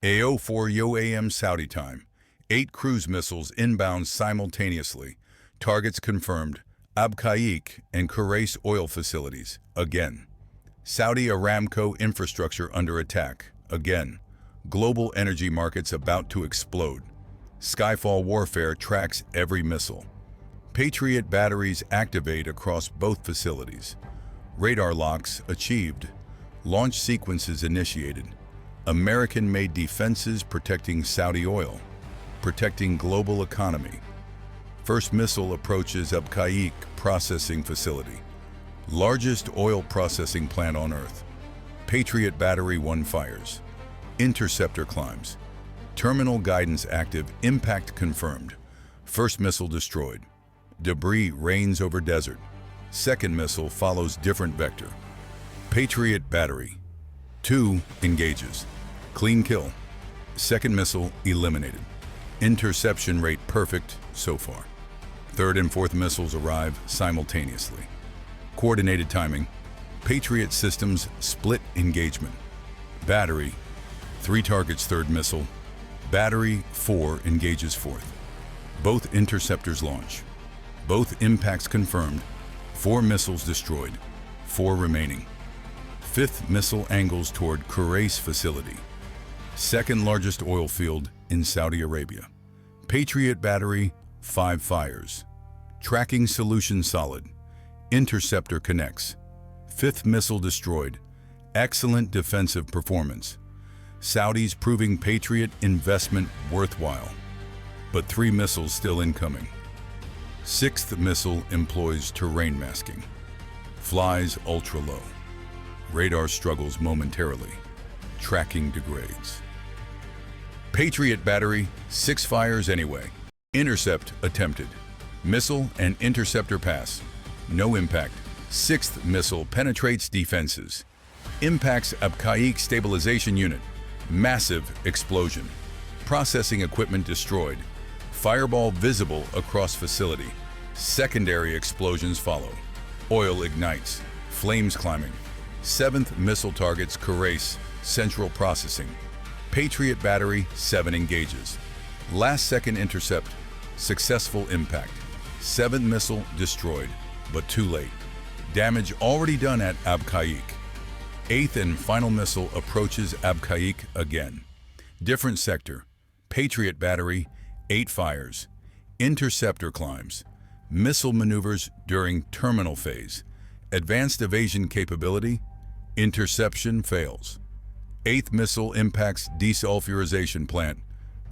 AO4 Yo AM Saudi time. 8 cruise missiles inbound simultaneously. Targets confirmed. Abqaiq and Khurais oil facilities. Again. Saudi Aramco infrastructure under attack. Again. Global energy markets about to explode. Skyfall Warfare tracks every missile. Patriot batteries activate across both facilities. Radar locks achieved. Launch sequences initiated. American-made defenses protecting Saudi oil, protecting global economy. First missile approaches Abqaiq processing facility, largest oil processing plant on Earth. Patriot battery 1 fires. Interceptor climbs. Terminal guidance active, impact confirmed. First missile destroyed. Debris rains over desert. Second missile follows different vector. Patriot battery 2 engages. Clean kill. Second missile eliminated. Interception rate perfect so far. Third and fourth missiles arrive simultaneously. Coordinated timing. Patriot systems split engagement. Battery 3 targets third missile. Battery 4 engages fourth. Both interceptors launch. Both impacts confirmed. 4 missiles destroyed. 4 remaining. Fifth missile angles toward Khurais facility. Second largest oil field in Saudi Arabia. Patriot battery 5 fires. Tracking solution solid. Interceptor connects. Fifth missile destroyed. Excellent defensive performance. Saudis proving Patriot investment worthwhile. But 3 missiles still incoming. Sixth missile employs terrain masking. Flies ultra low. Radar struggles momentarily. Tracking degrades. Patriot battery 6 fires anyway. Intercept attempted. Missile and interceptor pass. No impact. Sixth missile penetrates defenses. Impacts Abqaiq stabilization unit. Massive explosion. Processing equipment destroyed. Fireball visible across facility. Secondary explosions follow. Oil ignites. Flames climbing. Seventh missile targets Khurais central processing. Patriot battery 7 engages. Last second intercept. Successful impact. 7th missile destroyed, but too late. Damage already done at Abqaiq. 8th and final missile approaches Abqaiq again. Different sector. Patriot battery 8 fires. Interceptor climbs. Missile maneuvers during terminal phase. Advanced evasion capability. Interception fails. 8th missile impacts desulfurization plant.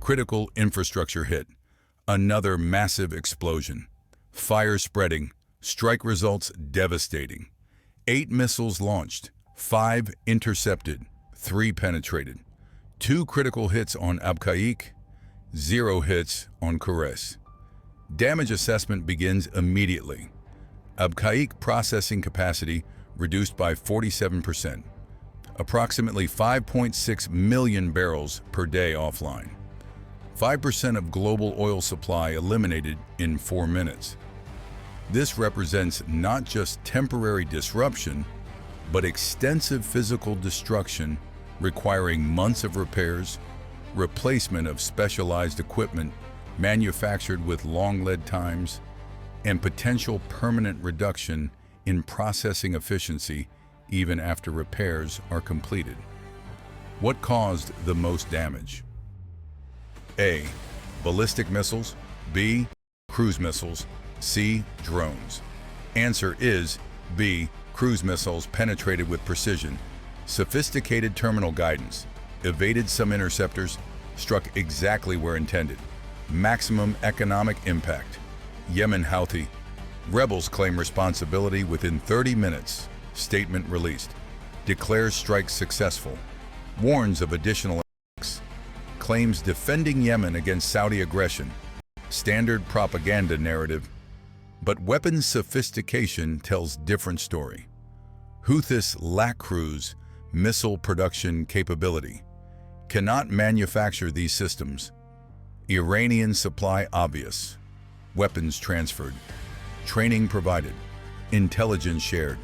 Critical infrastructure hit. Another massive explosion. Fire spreading. Strike results devastating. 8 missiles launched. 5 intercepted. 3 penetrated. 2 critical hits on Abqaiq. 0 hits on Khurais. Damage assessment begins immediately. Abqaiq processing capacity reduced by 47%. Approximately 5.6 million barrels per day offline. 5% of global oil supply eliminated in 4 minutes. This represents not just temporary disruption, but extensive physical destruction requiring months of repairs, replacement of specialized equipment manufactured with long lead times, and potential permanent reduction in processing efficiency even after repairs are completed. What caused the most damage? A. Ballistic missiles. B. Cruise missiles. C. Drones. Answer is B. Cruise missiles penetrated with precision. Sophisticated terminal guidance. Evaded some interceptors. Struck exactly where intended. Maximum economic impact. Yemen Houthi. Rebels claim responsibility within 30 minutes. Statement released. Declares strike successful. Warns of additional attacks. Claims defending Yemen against Saudi aggression. Standard propaganda narrative. But weapons sophistication tells different story. Houthis lack cruise missile production capability. Cannot manufacture these systems. Iranian supply obvious. Weapons transferred. Training provided. Intelligence shared.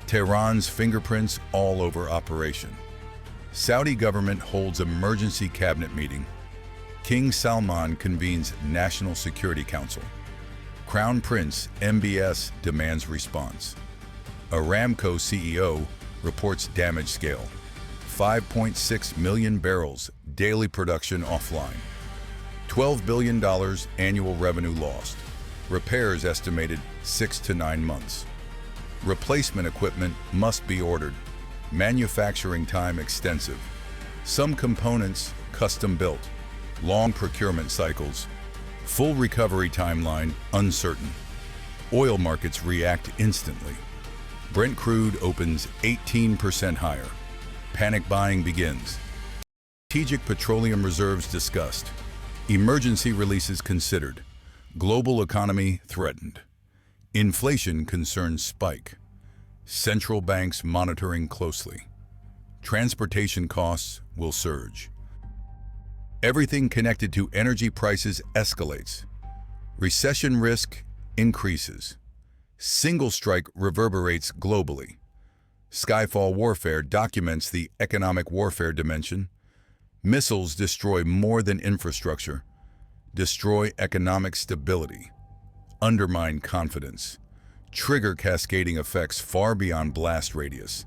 Tehran's fingerprints all over operation. Saudi government holds emergency cabinet meeting. King Salman convenes National Security Council. Crown Prince MBS demands response. Aramco CEO reports damage scale. 5.6 million barrels daily production offline. $12 billion annual revenue lost. Repairs estimated 6 to 9 months. Replacement equipment must be ordered. Manufacturing time extensive. Some components custom built. Long procurement cycles. Full recovery timeline uncertain. Oil markets react instantly. Brent crude opens 18% higher. Panic buying begins. Strategic petroleum reserves discussed. Emergency releases considered. Global economy threatened. Inflation concerns spike. Central banks monitoring closely. Transportation costs will surge. Everything connected to energy prices escalates. Recession risk increases. Single strike reverberates globally. Skyfall Warfare documents the economic warfare dimension. Missiles destroy more than infrastructure. Destroy economic stability. Undermine confidence. Trigger cascading effects far beyond blast radius.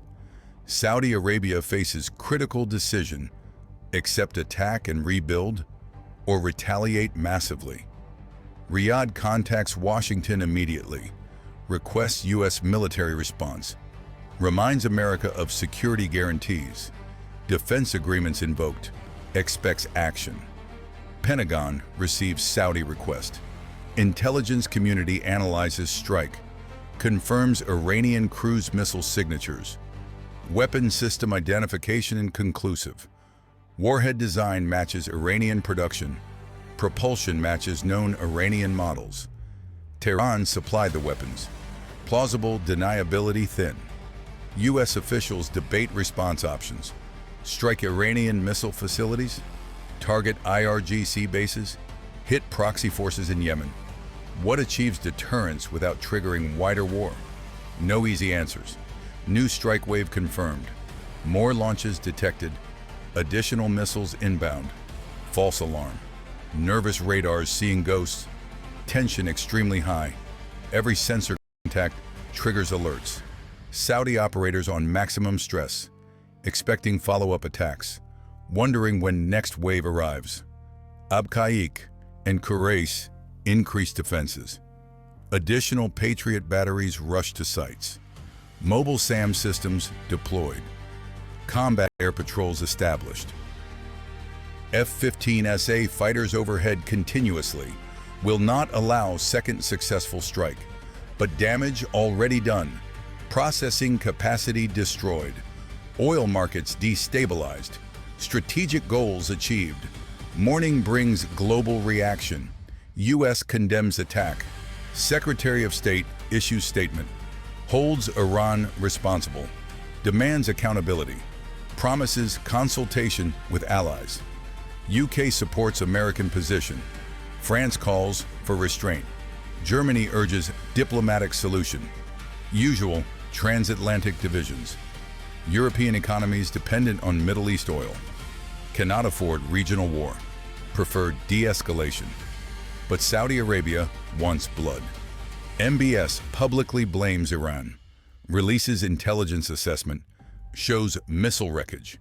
Saudi Arabia faces critical decision: accept attack and rebuild, or retaliate massively. Riyadh contacts Washington immediately, requests U.S. military response, reminds America of security guarantees, defense agreements invoked, expects action. Pentagon receives Saudi request. Intelligence community analyzes strike, confirms Iranian cruise missile signatures. Weapon system identification inconclusive. Warhead design matches Iranian production. Propulsion matches known Iranian models. Tehran supplied the weapons. Plausible deniability thin. U.S. officials debate response options. Strike Iranian missile facilities. Target IRGC bases. Hit proxy forces in Yemen. What achieves deterrence without triggering wider war? No easy answers. New strike wave confirmed. More launches detected. Additional missiles inbound. False alarm. Nervous radars seeing ghosts. Tension extremely high. Every sensor contact triggers alerts. Saudi operators on maximum stress, expecting follow-up attacks, wondering when next wave arrives. Abqaiq and Khurais increased defenses. Additional Patriot batteries rush to sites. Mobile SAM systems deployed. Combat air patrols established. F-15SA fighters overhead continuously will not allow second successful strike, but damage already done. Processing capacity destroyed. Oil markets destabilized. Strategic goals achieved. Morning brings global reaction. U.S. condemns attack. Secretary of State issues statement. Holds Iran responsible. Demands accountability. Promises consultation with allies. UK supports American position. France calls for restraint. Germany urges diplomatic solution. Usual transatlantic divisions. European economies dependent on Middle East oil. Cannot afford regional war. Prefer de-escalation. But Saudi Arabia wants blood. MBS publicly blames Iran. Releases intelligence assessment. Shows missile wreckage.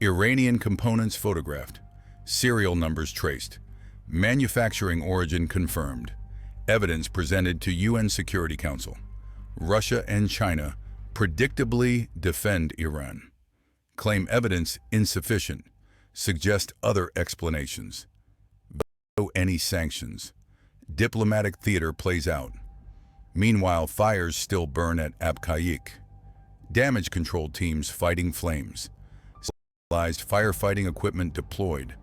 Iranian components photographed. Serial numbers traced. Manufacturing origin confirmed. Evidence presented to UN Security Council. Russia and China predictably defend Iran. Claim evidence insufficient. Suggest other explanations. Veto any sanctions. Diplomatic theater plays out. Meanwhile, fires still burn at Abqaiq. Damage control teams fighting flames. Specialized firefighting equipment deployed.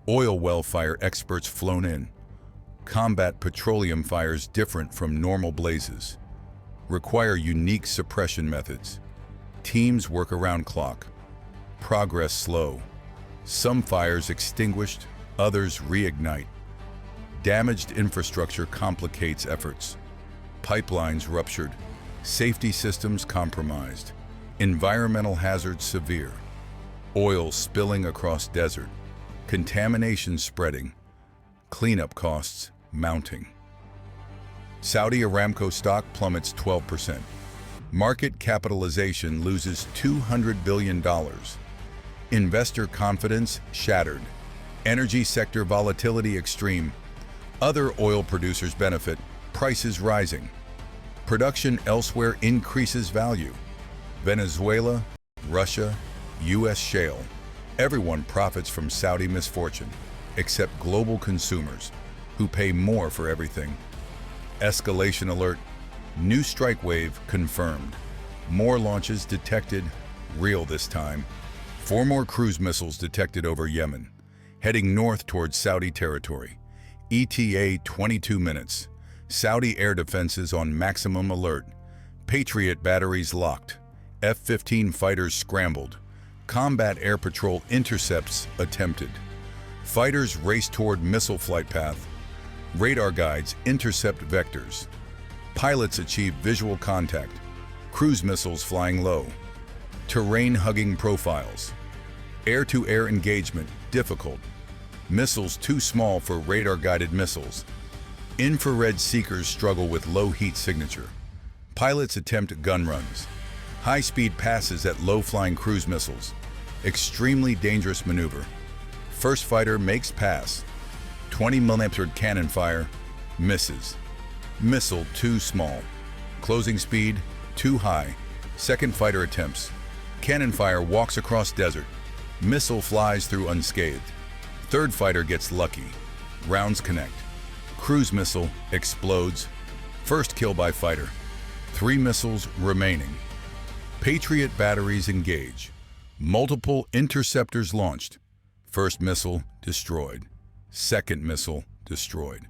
Oil well fire experts flown in. Combat petroleum fires different from normal blazes. Require unique suppression methods. Teams work around clock. Progress slow. Some fires extinguished, others reignite. Damaged infrastructure complicates efforts. Pipelines ruptured. Safety systems compromised. Environmental hazards severe. Oil spilling across desert, contamination spreading, cleanup costs mounting. Saudi Aramco stock plummets 12%. Market capitalization loses $200 billion. Investor confidence shattered. Energy sector volatility extreme. Other oil producers benefit, prices rising. Production elsewhere increases value. Venezuela, Russia, U.S. shale. Everyone profits from Saudi misfortune, except global consumers, who pay more for everything. Escalation alert. New strike wave confirmed. More launches detected, real this time. 4 more cruise missiles detected over Yemen, heading north towards Saudi territory. ETA 22 minutes. Saudi air defenses on maximum alert. Patriot batteries locked. F-15 fighters scrambled. Combat air patrol intercepts attempted. Fighters race toward missile flight path. Radar guides intercept vectors. Pilots achieve visual contact. Cruise missiles flying low. Terrain-hugging profiles. Air-to-air engagement difficult. Missiles too small for radar-guided missiles. Infrared seekers struggle with low heat signature. Pilots attempt gun runs. High-speed passes at low-flying cruise missiles. Extremely dangerous maneuver. First fighter makes pass. 20mm cannon fire, misses. Missile too small. Closing speed too high. Second fighter attempts. Cannon fire walks across desert. Missile flies through unscathed. Third fighter gets lucky. Rounds connect. Cruise missile explodes. First kill by fighter. 3 missiles remaining. Patriot batteries engage. Multiple interceptors launched. First missile destroyed. Second missile destroyed.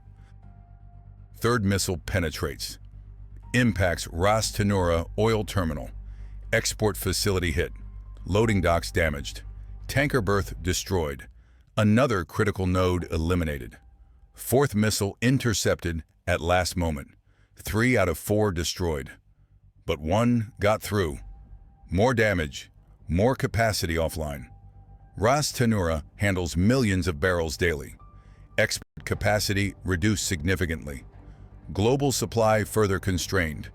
Third missile penetrates. Impacts Ras Tanura oil terminal. Export facility hit. Loading docks damaged. Tanker berth destroyed. Another critical node eliminated. Fourth missile intercepted at last moment. 3 out of 4 destroyed. But 1 got through. More damage, more capacity offline. Ras Tanura handles millions of barrels daily. Export capacity reduced significantly. Global supply further constrained.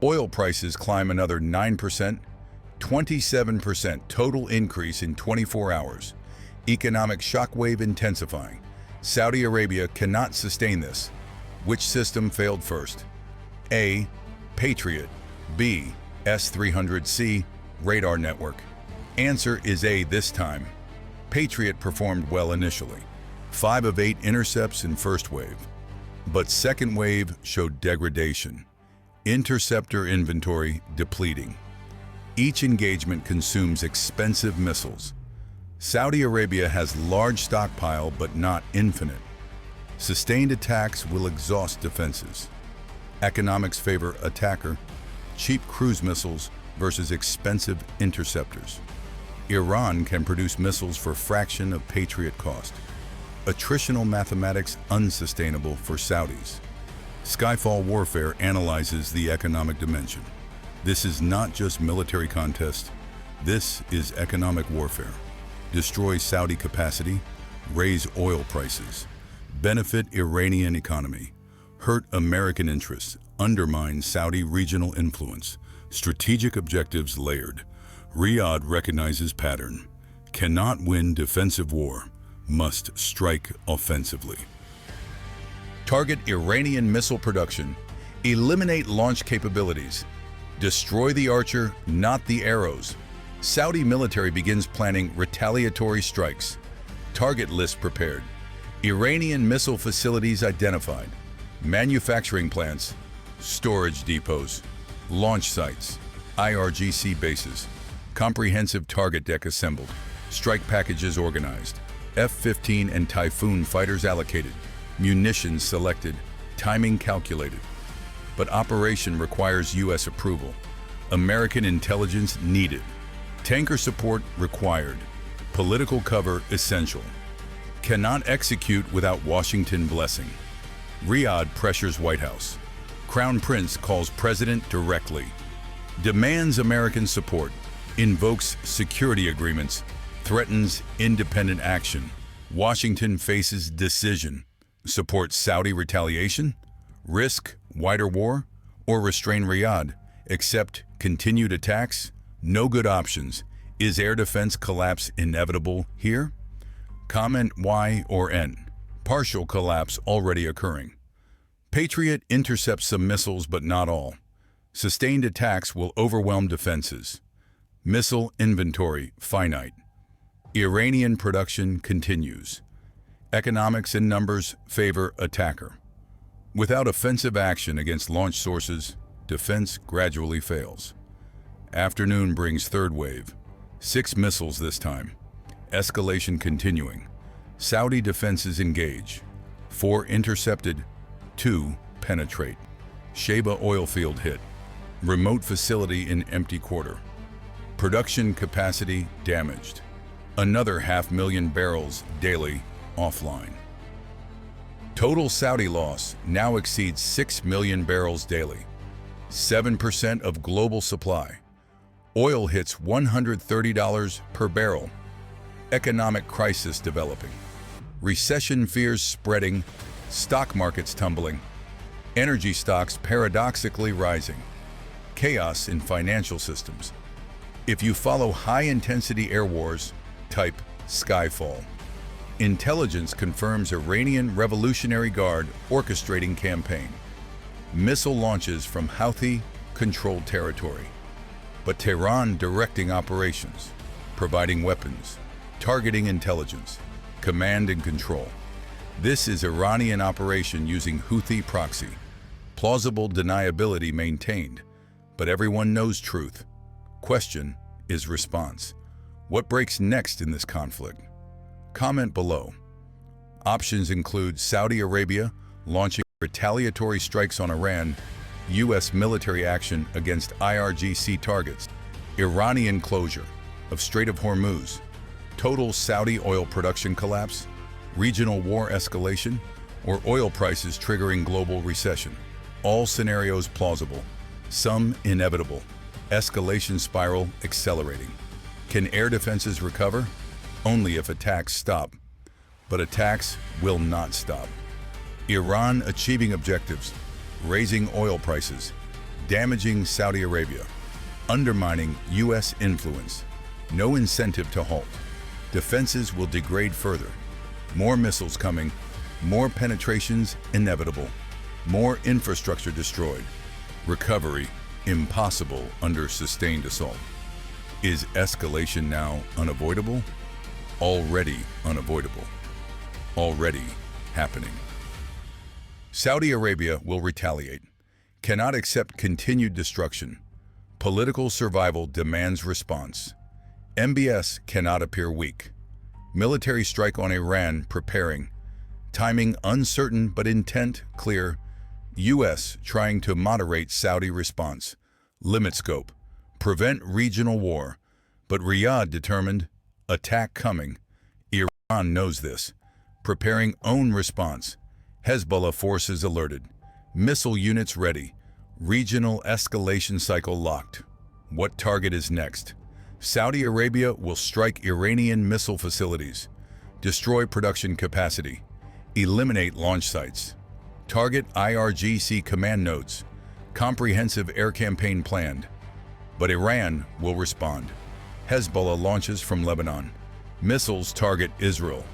Oil prices climb another 9%, 27% total increase in 24 hours. Economic shockwave intensifying. Saudi Arabia cannot sustain this. Which system failed first? A. Patriot. B. S-300C radar network. Answer is A this time. Patriot performed well initially. 5 of 8 intercepts in first wave. But second wave showed degradation. Interceptor inventory depleting. Each engagement consumes expensive missiles. Saudi Arabia has large stockpile but not infinite. Sustained attacks will exhaust defenses. Economics favor attacker, cheap cruise missiles versus expensive interceptors. Iran can produce missiles for fraction of Patriot cost. Attritional mathematics unsustainable for Saudis. Skyfall Warfare analyzes the economic dimension. This is not just military contest. This is economic warfare. Destroy Saudi capacity, raise oil prices, benefit Iranian economy, hurt American interests, undermine Saudi regional influence, strategic objectives layered. Riyadh recognizes pattern. Cannot win defensive war, must strike offensively. Target Iranian missile production. Eliminate launch capabilities. Destroy the Archer, not the arrows. Saudi military begins planning retaliatory strikes. Target list prepared. Iranian missile facilities identified. Manufacturing plants, storage depots, launch sites, IRGC bases. Comprehensive target deck assembled. Strike packages organized. F-15 and Typhoon fighters allocated. Munitions selected. Timing calculated. But operation requires U.S. approval. American intelligence needed. Tanker support required. Political cover essential. Cannot execute without Washington blessing. Riyadh pressures White House. Crown Prince calls President directly. Demands American support. Invokes security agreements. threatens independent action. Washington faces decision. Support Saudi retaliation? Risk wider war? Or restrain Riyadh? Accept continued attacks? No good options. Is air defense collapse inevitable here? Comment Y or N. Partial collapse already occurring. Patriot intercepts some missiles but not all. Sustained attacks will overwhelm defenses. Missile inventory finite. Iranian production continues. Economics and numbers favor attacker. Without offensive action against launch sources, defense gradually fails. Afternoon brings third wave. 6 missiles this time. Escalation continuing. Saudi defenses engage. 4 intercepted, 2 penetrate. Sheba oil field hit. Remote facility in empty quarter. Production capacity damaged. Another 500,000 barrels daily offline. Total Saudi loss now exceeds 6 million barrels daily. 7% of global supply. Oil hits $130 per barrel. Economic crisis developing. Recession fears spreading. Stock markets tumbling. Energy stocks paradoxically rising. Chaos in financial systems. If you follow high-intensity air wars, type Skyfall. Intelligence confirms Iranian Revolutionary Guard orchestrating campaign. Missile launches from Houthi-controlled territory. But Tehran directing operations, providing weapons, targeting intelligence, command and control. This is Iranian operation using Houthi proxy. Plausible deniability maintained, but everyone knows truth. Question is response. What breaks next in this conflict? Comment below. Options include Saudi Arabia launching retaliatory strikes on Iran, U.S. military action against IRGC targets, Iranian closure of Strait of Hormuz, total Saudi oil production collapse, regional war escalation, or oil prices triggering global recession. All scenarios plausible, some inevitable. Escalation spiral accelerating. Can air defenses recover? Only if attacks stop. But attacks will not stop. Iran achieving objectives, raising oil prices, damaging Saudi Arabia, undermining U.S. influence. No incentive to halt. Defenses will degrade further. More missiles coming, more penetrations inevitable, more infrastructure destroyed. Recovery impossible under sustained assault. Is escalation now unavoidable? Already unavoidable. Already happening. Saudi Arabia will retaliate. Cannot accept continued destruction. Political survival demands response. MBS cannot appear weak. Military strike on Iran preparing. Timing uncertain but intent clear. U.S. trying to moderate Saudi response. Limit scope. Prevent regional war. But Riyadh determined. Attack coming. Iran knows this. Preparing own response. Hezbollah forces alerted. Missile units ready. Regional escalation cycle locked. What target is next? Saudi Arabia will strike Iranian missile facilities. Destroy production capacity. Eliminate launch sites. Target IRGC command nodes. Comprehensive air campaign planned. But Iran will respond. Hezbollah launches from Lebanon. Missiles target Israel.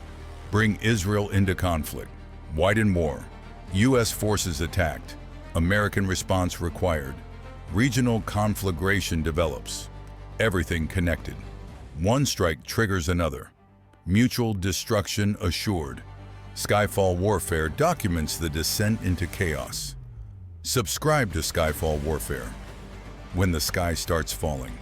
Bring Israel into conflict. Widen war. U.S. forces attacked. American response required. Regional conflagration develops. Everything connected. One strike triggers another. Mutual destruction assured. Skyfall Warfare documents the descent into chaos. Subscribe to Skyfall Warfare. When the sky starts falling.